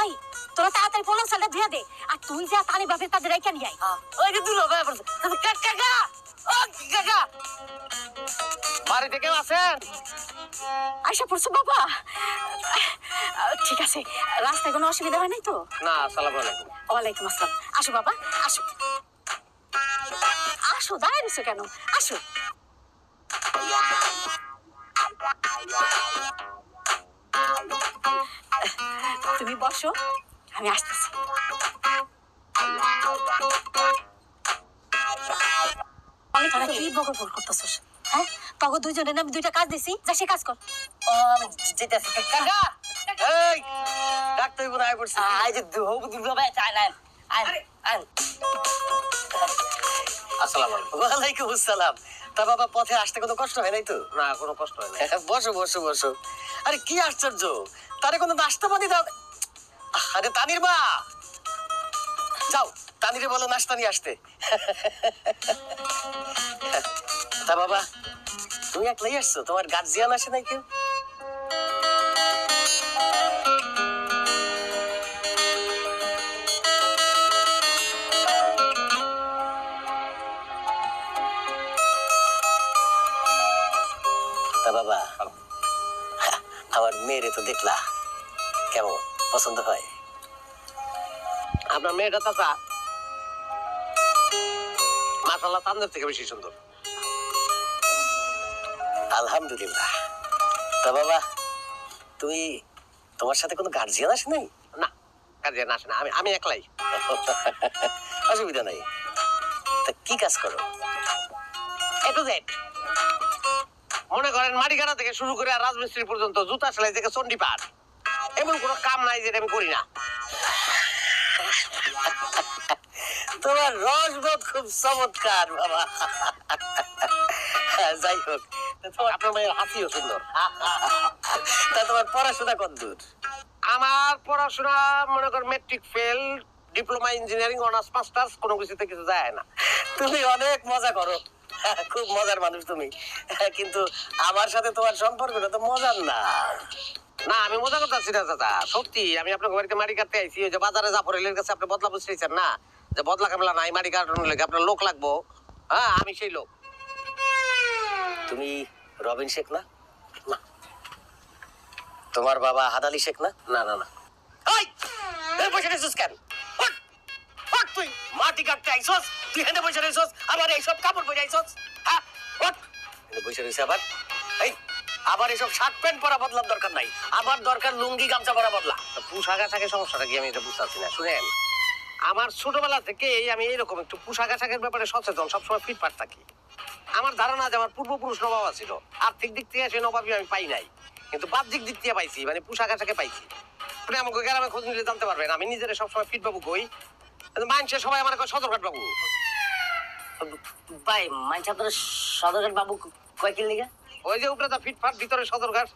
ওই তোরা তাড়াতাড়ি পোলাও চালটা ধুয়ে দে আর তুই যা তানি বাপের তাদের রেখে নিয়ে আয়। ওই যে দুলো ভাই কাকা ও কাকা বাড়িতে কেউ আছেন? আয়সা পড়ছো বাবা? ঠিক আছে, রাস্তায় কোনো অসুবিধা হয় নাই তো? না, আসসালামু আলাইকুম। ওয়ালাইকুম আসসালাম। আসো বাবা, আসো আসো, দাঁড়িয়ে রয়েছো কেন? আসো। তুমি বসো, আমি আসতেছি। আমি তোরা কি বকর বকর করতেছস? হ্যাঁ, তখন দুইজনের আমি দুইটা কাজ দিছি, যা সে কাজ কর। ও আমি যেতেছি কাকা। এই ডাক্তার বড় আই পড়ছে। আই যে হবু দুলো ভাই চাই না। আরে আই আসসালামু আলাইকুম। ওয়ালাইকুম আসসালাম। তা বাবা পথে আসতে কোনো কষ্ট হয় নাই তো? না, কোনো কষ্ট হয় না। বসো বসো বসো। আরে কি আশ্চর্য, তারে কোনো নাস্তা পানি দাও? আরে তানির মা, যাও তানিরে বলো নাস্তা নিয়ে আসতে। তা বাবা তুমি একলাই আসছো, তোমার গার্জিয়ান আসে নাই কেউ? তা বাবা আমার মেয়েরে তো দেখলা, কেমন পছন্দ হয়? আপনার মেয়েটা চাচা মাশাআল্লাহ তাদের থেকে বেশি সুন্দর। আলহামদুলিল্লাহ। তা বাবা তুই, তোমার সাথে কোনো গার্জিয়ান আসে নাই? না, গার্জিয়ান আসে না, আমি একলাই। অসুবিধা নাই। তা কি কাজ করো? এ টু জেড। মনে করেন মাটিকাটা থেকে শুরু করে রাজমিস্ত্রি পর্যন্ত, জুতা সেলাই থেকে চণ্ডীপাঠ, এমন কোনো কাম নাই যেটা আমি করি না। তোমার রসবোধ খুব চমৎকার বাবা। যাই হোক, আপনার মেয়ের হাসিও সুন্দর। তা তোমার পড়াশোনা কতদূর? আমার পড়াশোনা মনে কর matric fail, diploma engineering, honours masters, কোনো কিছুতে কিছু যায় না। তুমি অনেক মজা করো, খুব মজার মানুষ তুমি, কিন্তু আমার সাথে তোমার সম্পর্কটা তো মজার না। না, আমি মজা করতেছি না দাদা, সত্যি। আমি আপনার বাড়িতে মাটি কাটতে আইছি, ওই যে বাজারে জাফরেলের কাছে আপনি বদলা বুঝতেছেন না, যে বদলা কামলা নাই, মাটি কাটানোর লেগে আপনার লোক লাগবো। হ্যাঁ, আমি সেই লোক। তুমি রবিন শেখ না? না। তোমার বাবা হাদালি শেখ না? না না না। এই বসে রেছিস কেন? তুই মাটি কাটতে আইছস, তুই হেঁটে বসে রেছিস, আবার এইসব কাপড় পরে আইছস। হ্যাঁ, বসে রয়েছে আবার। এই আবার এসব শার্ট প্যান্ট পরা বদলার দরকার নাই, আমার দরকার লুঙ্গি গামছা পরা বদলা। পোশাক আশাকের সমস্যাটা কি আমি এটা বুঝতে পারছি না। শুনেন, আমার ছোটবেলা থেকে আমি এইরকম একটু পোশাক আশাকের ব্যাপারে সচেতন, সবসময় ফিটফাট থাকি। আমার ধারণা যে আমার পূর্বপুরুষ নবাব ছিল, আর্থিক দিক থেকে সেই নবাবই আমি পাই নাই, কিন্তু বাহ্যিক দিক থেকে পাইছি, মানে পোশাক আশাকে পাইছি। আপনি আমাকে গ্রামে খোঁজ নিলে জানতে পারবেন আমি নিজের সবসময় ফিট বাবু কই, মানুষের সবাই আমার সদরঘাট বাবু। ভাই মানুষ আপনার সদরঘাট বাবু কয় কিল লিগা? ওই যে উপরে তো ফিটফাট, ভিতরে সদরঘাট।